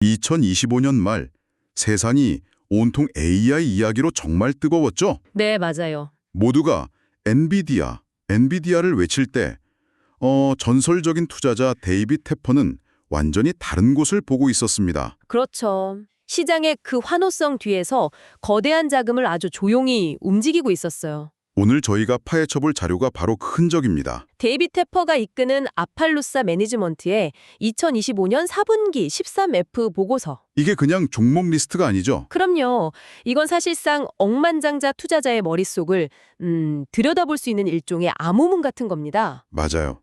2025년 말 세상이 온통 AI 이야기로 정말 뜨거웠죠? 네, 맞아요. 모두가 엔비디아를 외칠 때 전설적인 투자자 데이빗 테퍼는 완전히 다른 곳을 보고 있었습니다. 그렇죠. 시장의 그 환호성 뒤에서 거대한 자금을 아주 조용히 움직이고 있었어요. 오늘 저희가 파헤쳐볼 자료가 바로 그 흔적입니다. 데이빗 테퍼가 이끄는 아팔루사 매니지먼트의 2025년 4분기 13F 보고서. 이게 그냥 종목 리스트가 아니죠? 그럼요. 이건 사실상 억만장자 투자자의 머릿속을 들여다볼 수 있는 일종의 암호문 같은 겁니다. 맞아요.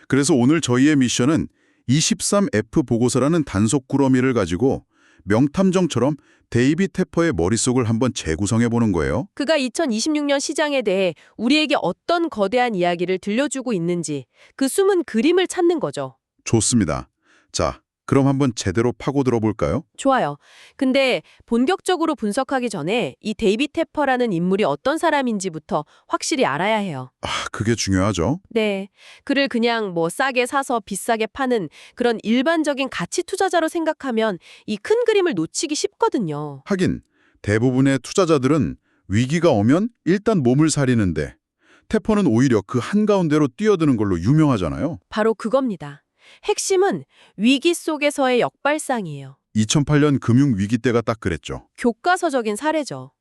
그래서 오늘 저희의 미션은 23F 보고서라는 단속 꾸러미를 가지고 명탐정처럼 데이빗 테퍼의 머릿속을 한번 재구성해보는 거예요. 그가 2026년 시장에 대해 우리에게 어떤 거대한 이야기를 들려주고 있는지 그 숨은 그림을 찾는 거죠. 좋습니다. 자, 그럼 한번 제대로 파고들어 볼까요? 좋아요. 근데 본격적으로 분석하기 전에 이 데이빗 테퍼라는 인물이 어떤 사람인지부터 확실히 알아야 해요. 그게 중요하죠. 네. 그를 그냥 싸게 사서 비싸게 파는 그런 일반적인 가치 투자자로 생각하면 이 큰 그림을 놓치기 쉽거든요. 하긴 대부분의 투자자들은 위기가 오면 일단 몸을 사리는데 테퍼는 오히려 그 한가운데로 뛰어드는 걸로 유명하잖아요. 바로 그겁니다. 핵심은 위기 속에서의 역발상이에요. 2008년 금융위기 때가 딱 그랬죠. 교과서적인 사례죠.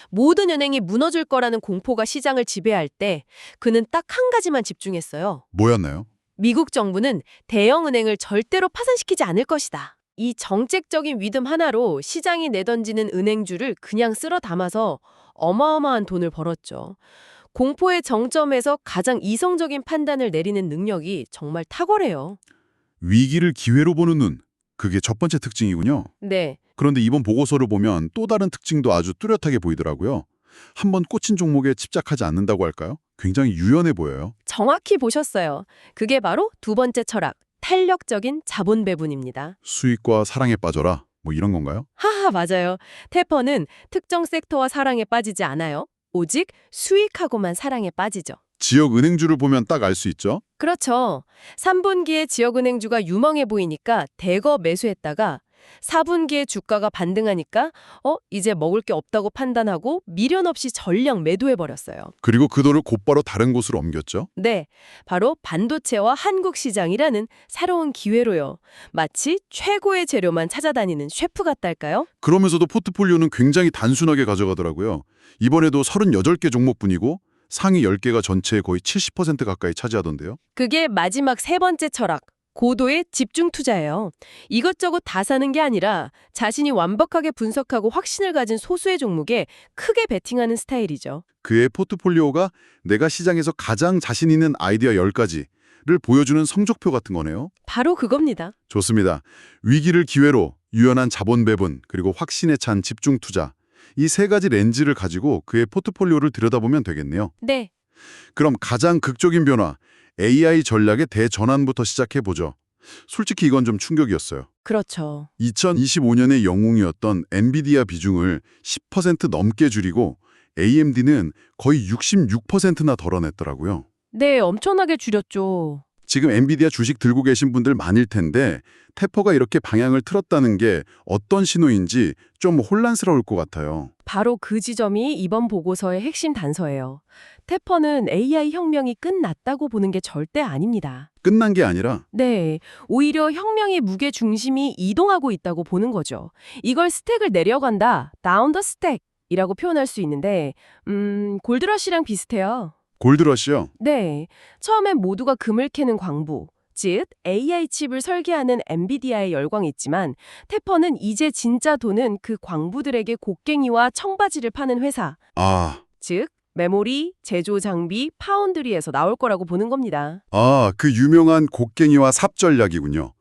모든 은행이 무너질 거라는 공포가 시장을 지배할 때 그는 딱 한 가지만 집중했어요. 뭐였나요? 미국 정부는 대형 은행을 절대로 파산시키지 않을 것이다. 이 정책적인 믿음 하나로 시장이 내던지는 은행주를 그냥 쓸어 담아서 어마어마한 돈을 벌었죠. 공포의 정점에서 가장 이성적인 판단을 내리는 능력이 정말 탁월해요. 위기를 기회로 보는 눈. 그게 첫 번째 특징이군요. 네, 그런데 이번 보고서를 보면 또 다른 특징도 아주 뚜렷하게 보이더라고요. 한번 꽂힌 종목에 집착하지 않는다고 할까요? 굉장히 유연해 보여요. 정확히 보셨어요. 그게 바로 두 번째 철학, 탄력적인 자본 배분입니다. 수익과 사랑에 빠져라. 뭐 이런 건가요? 하하, 맞아요. 테퍼는 특정 섹터와 사랑에 빠지지 않아요. 오직 수익하고만 사랑에 빠지죠. 지역 은행주를 보면 딱 알 수 있죠? 그렇죠. 3분기에 지역은행주가 유망해 보이니까 대거 매수했다가 4분기에 주가가 반등하니까 이제 먹을 게 없다고 판단하고 미련 없이 전량 매도해버렸어요. 그리고 그 돈을 곧바로 다른 곳으로 옮겼죠? 네, 바로 반도체와 한국 시장이라는 새로운 기회로요. 마치 최고의 재료만 찾아다니는 셰프 같달까요? 그러면서도 포트폴리오는 굉장히 단순하게 가져가더라고요. 이번에도 38개 종목뿐이고 상위 10개가 전체의 거의 70% 가까이 차지하던데요. 그게 마지막 세 번째 철학, 고도의 집중 투자예요. 이것저것 다 사는 게 아니라 자신이 완벽하게 분석하고 확신을 가진 소수의 종목에 크게 베팅하는 스타일이죠. 그의 포트폴리오가 내가 시장에서 가장 자신 있는 아이디어 10가지를 보여주는 성적표 같은 거네요. 바로 그겁니다. 좋습니다. 위기를 기회로 유연한 자본 배분 그리고 확신에 찬 집중 투자. 이 세 가지 렌즈를 가지고 그의 포트폴리오를 들여다보면 되겠네요. 네. 그럼 가장 극적인 변화, AI 전략의 대전환부터 시작해보죠. 솔직히 이건 좀 충격이었어요. 그렇죠. 2025년의 영웅이었던 엔비디아 비중을 10% 넘게 줄이고 AMD는 거의 66%나 덜어냈더라고요. 네, 엄청나게 줄였죠. 지금 엔비디아 주식 들고 계신 분들 많을 텐데 테퍼가 이렇게 방향을 틀었다는 게 어떤 신호인지 좀 혼란스러울 것 같아요. 바로 그 지점이 이번 보고서의 핵심 단서예요. 테퍼는 AI 혁명이 끝났다고 보는 게 절대 아닙니다. 끝난 게 아니라 네, 오히려 혁명의 무게 중심이 이동하고 있다고 보는 거죠. 이걸 스택을 내려간다, down the stack이라고 표현할 수 있는데, 골드러시랑 비슷해요. 골드러시요. 네, 처음엔 모두가 금을 캐는 광부, 즉 AI 칩을 설계하는 엔비디아의 열광이 있지만 테퍼는 이제 진짜 돈은 그 광부들에게 곡괭이와 청바지를 파는 회사, 즉 메모리, 제조 장비, 파운드리에서 나올 거라고 보는 겁니다. 그 유명한 곡괭이와 삽 전략이군요.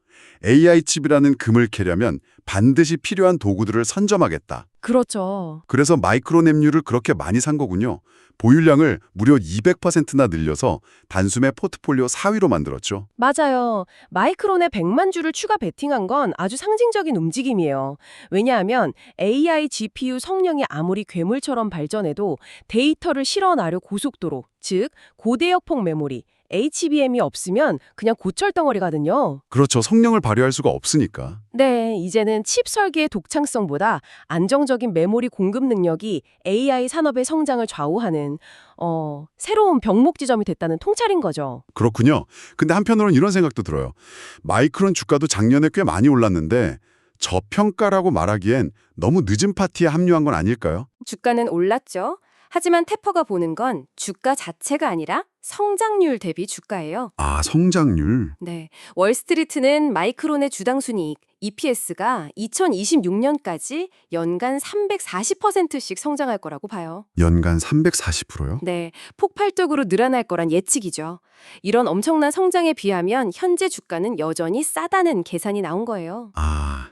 AI 칩이라는 금을 캐려면 반드시 필요한 도구들을 선점하겠다. 그렇죠. 그래서 마이크로냅류를 그렇게 많이 산 거군요. 보유량을 무려 200%나 늘려서 단숨에 포트폴리오 4위로 만들었죠. 맞아요. 마이크론에 100만 주를 추가 베팅한 건 아주 상징적인 움직임이에요. 왜냐하면 AI GPU 성능이 아무리 괴물처럼 발전해도 데이터를 실어나려 고속도로, 즉 고대역폭 메모리, HBM이 없으면 그냥 고철덩어리거든요. 그렇죠. 성능을 발휘할 수가 없으니까. 네, 이제는 칩 설계의 독창성보다 안정적인 메모리 공급 능력이 AI 산업의 성장을 좌우하는 새로운 병목 지점이 됐다는 통찰인 거죠. 그렇군요. 근데 한편으로는 이런 생각도 들어요. 마이크론 주가도 작년에 꽤 많이 올랐는데 저평가라고 말하기엔 너무 늦은 파티에 합류한 건 아닐까요? 주가는 올랐죠. 하지만 테퍼가 보는 건 주가 자체가 아니라 성장률 대비 주가예요. 아, 성장률. 네, 월스트리트는 마이크론의 주당 순이익 EPS가 2026년까지 연간 340%씩 성장할 거라고 봐요. 연간 340%요? 네, 폭발적으로 늘어날 거란 예측이죠. 이런 엄청난 성장에 비하면 현재 주가는 여전히 싸다는 계산이 나온 거예요. 아,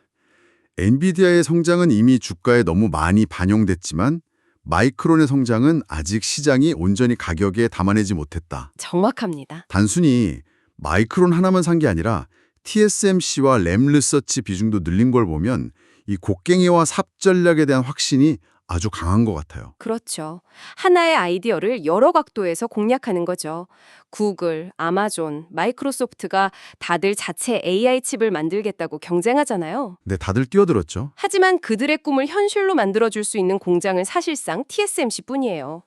엔비디아의 성장은 이미 주가에 너무 많이 반영됐지만 마이크론의 성장은 아직 시장이 온전히 가격에 담아내지 못했다. 정확합니다. 단순히 마이크론 하나만 산 게 아니라 TSMC와 램 리서치 비중도 늘린 걸 보면 이 곡괭이와 삽 전략에 대한 확신이 아주 강한 것 같아요. 그렇죠. 하나의 아이디어를 여러 각도에서 공략하는 거죠. 구글, 아마존, 마이크로소프트가 다들 자체 AI 칩을 만들겠다고 경쟁하잖아요. 근데 다들 뛰어들었죠. 하지만 그들의 꿈을 현실로 만들어줄 수 있는 공장은 사실상 TSMC뿐이에요.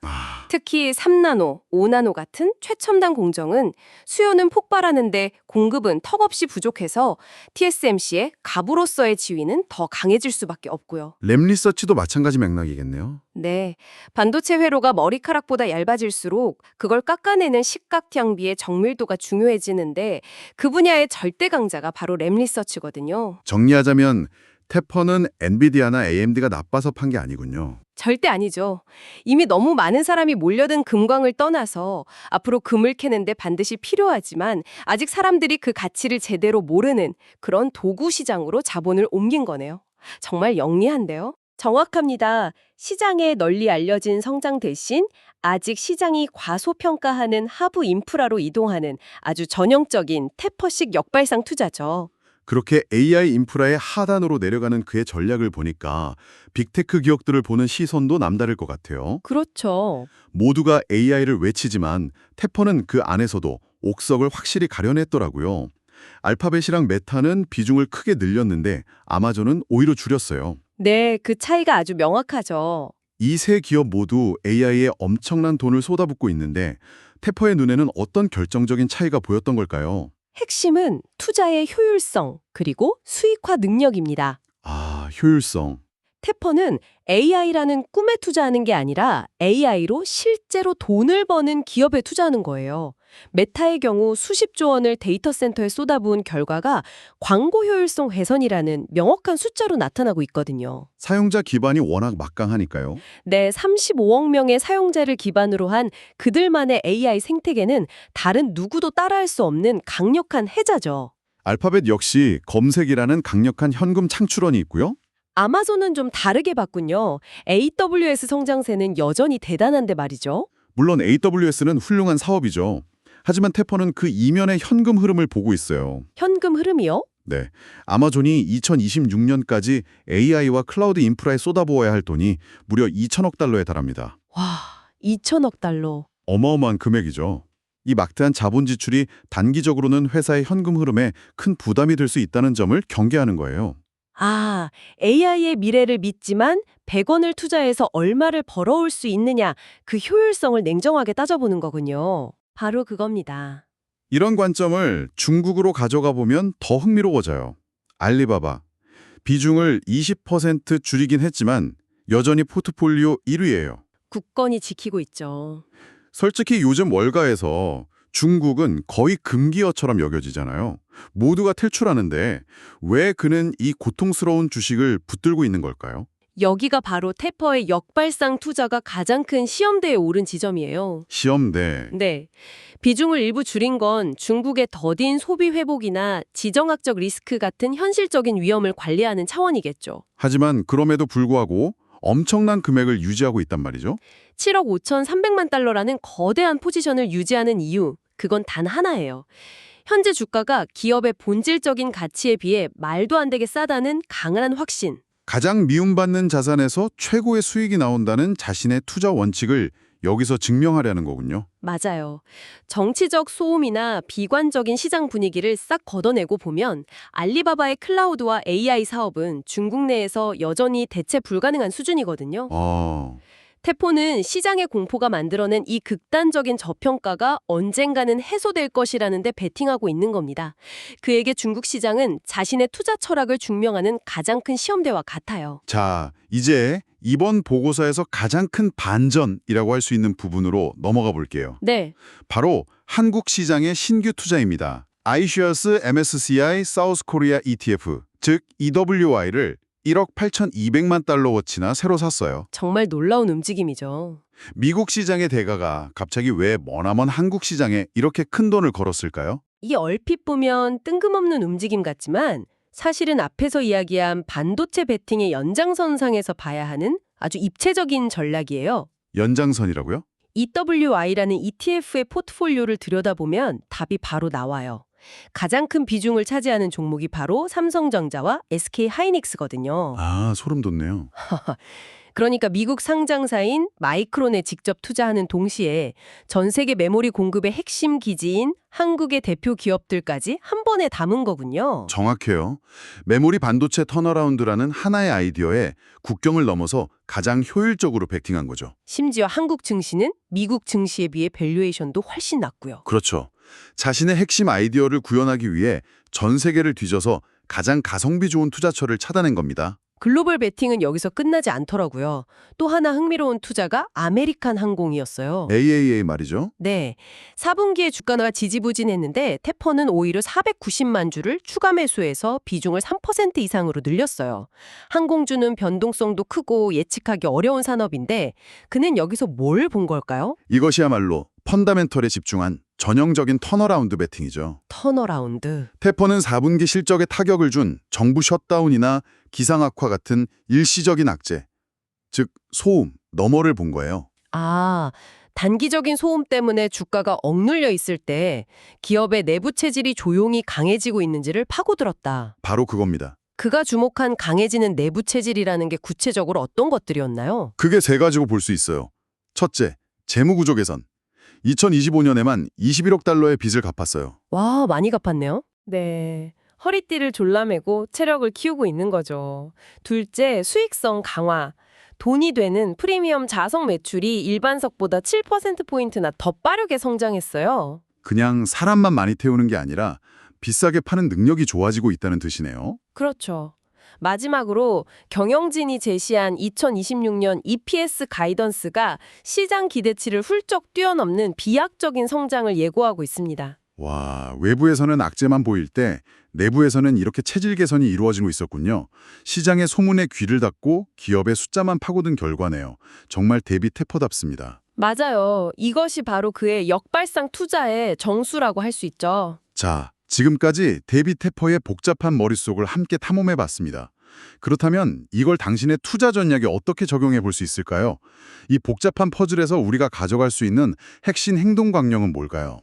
특히 3나노, 5나노 같은 최첨단 공정은 수요는 폭발하는데 공급은 턱없이 부족해서 TSMC의 갑으로서의 지위는 더 강해질 수밖에 없고요. 램 리서치도 마찬가지 맥락이겠네요. 네, 반도체 회로가 머리카락보다 얇아질수록 그걸 깎아내는 식각향비의 정밀도가 중요해지는데 그 분야의 절대 강자가 바로 램 리서치거든요. 정리하자면 테퍼는 엔비디아나 AMD가 나빠서 판 게 아니군요. 절대 아니죠. 이미 너무 많은 사람이 몰려든 금광을 떠나서 앞으로 금을 캐는데 반드시 필요하지만 아직 사람들이 그 가치를 제대로 모르는 그런 도구 시장으로 자본을 옮긴 거네요. 정말 영리한데요? 정확합니다. 시장에 널리 알려진 성장 대신 아직 시장이 과소평가하는 하부 인프라로 이동하는 아주 전형적인 테퍼식 역발상 투자죠. 그렇게 AI 인프라의 하단으로 내려가는 그의 전략을 보니까 빅테크 기업들을 보는 시선도 남다를 것 같아요. 그렇죠. 모두가 AI를 외치지만 테퍼는 그 안에서도 옥석을 확실히 가려냈더라고요. 알파벳이랑 메타는 비중을 크게 늘렸는데 아마존은 오히려 줄였어요. 네, 그 차이가 아주 명확하죠. 이 세 기업 모두 AI에 엄청난 돈을 쏟아붓고 있는데 테퍼의 눈에는 어떤 결정적인 차이가 보였던 걸까요? 핵심은 투자의 효율성, 그리고 수익화 능력입니다. 아, 효율성. 테퍼는 AI라는 꿈에 투자하는 게 아니라 AI로 실제로 돈을 버는 기업에 투자하는 거예요. 메타의 경우 수십조 원을 데이터 센터에 쏟아부은 결과가 광고 효율성 개선이라는 명확한 숫자로 나타나고 있거든요. 사용자 기반이 워낙 막강하니까요. 네, 35억 명의 사용자를 기반으로 한 그들만의 AI 생태계는 다른 누구도 따라할 수 없는 강력한 해자죠. 알파벳 역시 검색이라는 강력한 현금 창출원이 있고요. 아마존은 좀 다르게 봤군요. AWS 성장세는 여전히 대단한데 말이죠. 물론 AWS는 훌륭한 사업이죠. 하지만 테퍼는 그 이면의 현금 흐름을 보고 있어요. 현금 흐름이요? 네, 아마존이 2026년까지 AI와 클라우드 인프라에 쏟아부어야 할 돈이 무려 2천억 달러에 달합니다. 와, 2천억 달러. 어마어마한 금액이죠. 이 막대한 자본 지출이 단기적으로는 회사의 현금 흐름에 큰 부담이 될 수 있다는 점을 경계하는 거예요. 아, AI의 미래를 믿지만 100원을 투자해서 얼마를 벌어올 수 있느냐, 그 효율성을 냉정하게 따져보는 거군요. 바로 그겁니다. 이런 관점을 중국으로 가져가 보면 더 흥미로워져요. 알리바바. 비중을 20% 줄이긴 했지만 여전히 포트폴리오 1위예요. 굳건히 지키고 있죠. 솔직히 요즘 월가에서 중국은 거의 금기어처럼 여겨지잖아요. 모두가 탈출하는데 왜 그는 이 고통스러운 주식을 붙들고 있는 걸까요? 여기가 바로 테퍼의 역발상 투자가 가장 큰 시험대에 오른 지점이에요. 시험대. 네. 비중을 일부 줄인 건 중국의 더딘 소비 회복이나 지정학적 리스크 같은 현실적인 위험을 관리하는 차원이겠죠. 하지만 그럼에도 불구하고 엄청난 금액을 유지하고 있단 말이죠. 7억 5,300만 달러라는 거대한 포지션을 유지하는 이유, 그건 단 하나예요. 현재 주가가 기업의 본질적인 가치에 비해 말도 안 되게 싸다는 강한 확신. 가장 미움받는 자산에서 최고의 수익이 나온다는 자신의 투자 원칙을 여기서 증명하려는 거군요. 맞아요. 정치적 소음이나 비관적인 시장 분위기를 싹 걷어내고 보면 알리바바의 클라우드와 AI 사업은 중국 내에서 여전히 대체 불가능한 수준이거든요. 테포는 시장의 공포가 만들어낸 이 극단적인 저평가가 언젠가는 해소될 것이라는 데 베팅하고 있는 겁니다. 그에게 중국 시장은 자신의 투자 철학을 증명하는 가장 큰 시험대와 같아요. 자, 이제 이번 보고서에서 가장 큰 반전이라고 할 수 있는 부분으로 넘어가 볼게요. 네. 바로 한국 시장의 신규 투자입니다. iShares MSCI 사우스 코리아 ETF, 즉 EWI를 1억 8,200만 달러어치나 새로 샀어요. 정말 놀라운 움직임이죠. 미국 시장의 대가가 갑자기 왜 머나먼 한국 시장에 이렇게 큰 돈을 걸었을까요? 이 얼핏 보면 뜬금없는 움직임 같지만 사실은 앞에서 이야기한 반도체 베팅의 연장선상에서 봐야 하는 아주 입체적인 전략이에요. 연장선이라고요? EWI라는 ETF의 포트폴리오를 들여다보면 답이 바로 나와요. 가장 큰 비중을 차지하는 종목이 바로 삼성전자와 SK하이닉스거든요. 아, 소름 돋네요. 그러니까 미국 상장사인 마이크론에 직접 투자하는 동시에 전 세계 메모리 공급의 핵심 기지인 한국의 대표 기업들까지 한 번에 담은 거군요. 정확해요. 메모리 반도체 턴어라운드라는 하나의 아이디어에 국경을 넘어서 가장 효율적으로 베팅한 거죠. 심지어 한국 증시는 미국 증시에 비해 밸류에이션도 훨씬 낮고요. 그렇죠. 자신의 핵심 아이디어를 구현하기 위해 전 세계를 뒤져서 가장 가성비 좋은 투자처를 찾아낸 겁니다. 글로벌 베팅은 여기서 끝나지 않더라고요. 또 하나 흥미로운 투자가 아메리칸 항공이었어요. AAA 말이죠. 네, 4분기에 주가가 지지부진했는데 테퍼는 오히려 490만 주를 추가 매수해서 비중을 3% 이상으로 늘렸어요. 항공주는 변동성도 크고 예측하기 어려운 산업인데 그는 여기서 뭘 본 걸까요? 이것이야말로 펀더멘털에 집중한 전형적인 턴어라운드 베팅이죠. 턴어라운드. 테퍼는 4분기 실적에 타격을 준 정부 셧다운이나 기상악화 같은 일시적인 악재, 즉 소음, 너머를 본 거예요. 아, 단기적인 소음 때문에 주가가 억눌려 있을 때 기업의 내부 체질이 조용히 강해지고 있는지를 파고들었다. 바로 그겁니다. 그가 주목한 강해지는 내부 체질이라는 게 구체적으로 어떤 것들이었나요? 그게 세 가지로 볼 수 있어요. 첫째, 재무구조 개선. 2025년에만 21억 달러의 빚을 갚았어요. 와, 많이 갚았네요. 네. 허리띠를 졸라매고 체력을 키우고 있는 거죠. 둘째, 수익성 강화. 돈이 되는 프리미엄 자석 매출이 일반석보다 7%포인트나 더 빠르게 성장했어요. 그냥 사람만 많이 태우는 게 아니라 비싸게 파는 능력이 좋아지고 있다는 뜻이네요. 그렇죠. 마지막으로 경영진이 제시한 2026년 EPS 가이던스가 시장 기대치를 훌쩍 뛰어넘는 비약적인 성장을 예고하고 있습니다. 와, 외부에서는 악재만 보일 때 내부에서는 이렇게 체질 개선이 이루어지고 있었군요. 시장의 소문에 귀를 닫고 기업의 숫자만 파고든 결과네요. 정말 대비 테퍼답습니다. 맞아요. 이것이 바로 그의 역발상 투자의 정수라고 할 수 있죠. 자, 지금까지 대비 테퍼의 복잡한 머릿속을 함께 탐험해봤습니다. 그렇다면 이걸 당신의 투자 전략에 어떻게 적용해 볼 수 있을까요? 이 복잡한 퍼즐에서 우리가 가져갈 수 있는 핵심 행동 강령은 뭘까요?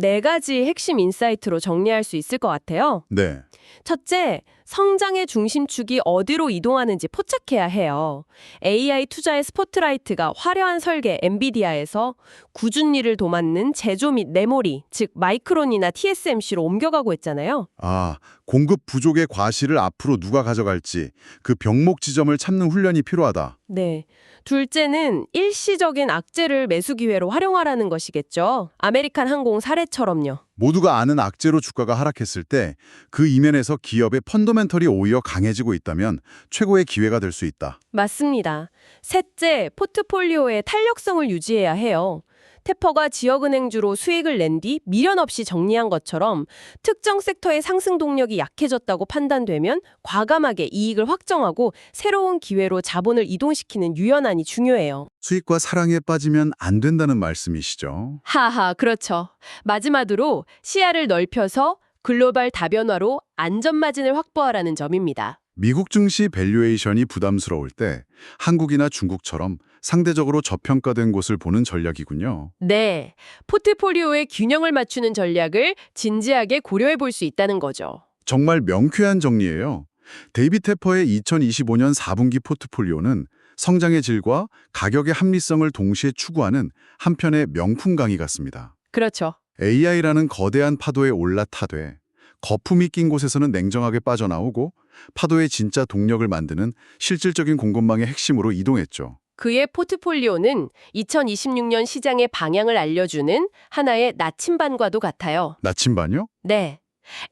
4가지 핵심 인사이트로 정리할 수 있을 것 같아요. 네. 첫째, 성장의 중심축이 어디로 이동하는지 포착해야 해요. AI 투자의 스포트라이트가 화려한 설계 엔비디아에서 꾸준히를 도맡는 제조 및 메모리, 즉 마이크론이나 TSMC로 옮겨가고 있잖아요. 아, 공급 부족의 과실을 앞으로 누가 가져갈지 그 병목 지점을 찾는 훈련이 필요하다. 네. 둘째는 일시적인 악재를 매수 기회로 활용하라는 것이겠죠. 아메리칸 항공 사례처럼요. 모두가 아는 악재로 주가가 하락했을 때 그 이면에서 기업의 펀더멘털이 오히려 강해지고 있다면 최고의 기회가 될 수 있다. 맞습니다. 셋째, 포트폴리오의 탄력성을 유지해야 해요. 테퍼가 지역은행주로 수익을 낸 뒤 미련 없이 정리한 것처럼 특정 섹터의 상승 동력이 약해졌다고 판단되면 과감하게 이익을 확정하고 새로운 기회로 자본을 이동시키는 유연함이 중요해요. 수익과 사랑에 빠지면 안 된다는 말씀이시죠? 하하, 그렇죠. 마지막으로 시야를 넓혀서 글로벌 다변화로 안전마진을 확보하라는 점입니다. 미국 증시 밸류에이션이 부담스러울 때 한국이나 중국처럼 상대적으로 저평가된 곳을 보는 전략이군요. 네, 포트폴리오의 균형을 맞추는 전략을 진지하게 고려해 볼 수 있다는 거죠. 정말 명쾌한 정리예요. 데이비 테퍼의 2025년 4분기 포트폴리오는 성장의 질과 가격의 합리성을 동시에 추구하는 한편의 명품 강의 같습니다. 그렇죠. AI라는 거대한 파도에 올라타되 거품이 낀 곳에서는 냉정하게 빠져나오고 파도의 진짜 동력을 만드는 실질적인 공급망의 핵심으로 이동했죠. 그의 포트폴리오는 2026년 시장의 방향을 알려주는 하나의 나침반과도 같아요. 나침반이요? 네.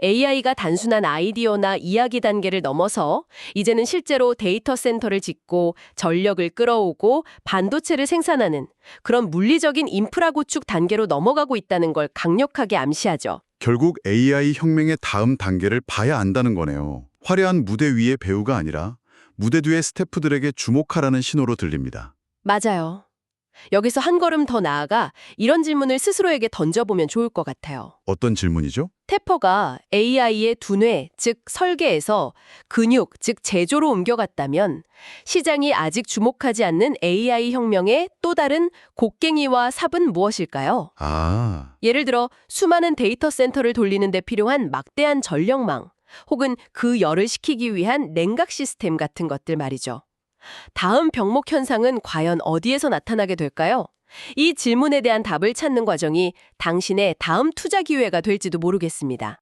AI가 단순한 아이디어나 이야기 단계를 넘어서 이제는 실제로 데이터 센터를 짓고 전력을 끌어오고 반도체를 생산하는 그런 물리적인 인프라 구축 단계로 넘어가고 있다는 걸 강력하게 암시하죠. 결국 AI 혁명의 다음 단계를 봐야 안다는 거네요. 화려한 무대 위의 배우가 아니라 무대 뒤의 스태프들에게 주목하라는 신호로 들립니다. 맞아요. 여기서 한 걸음 더 나아가 이런 질문을 스스로에게 던져보면 좋을 것 같아요. 어떤 질문이죠? 태퍼가 AI의 두뇌, 즉 설계에서 근육, 즉 제조로 옮겨갔다면 시장이 아직 주목하지 않는 AI 혁명의 또 다른 곡괭이와 삽은 무엇일까요? 예를 들어 수많은 데이터 센터를 돌리는 데 필요한 막대한 전력망, 혹은 그 열을 식히기 위한 냉각 시스템 같은 것들 말이죠. 다음 병목 현상은 과연 어디에서 나타나게 될까요? 이 질문에 대한 답을 찾는 과정이 당신의 다음 투자 기회가 될지도 모르겠습니다.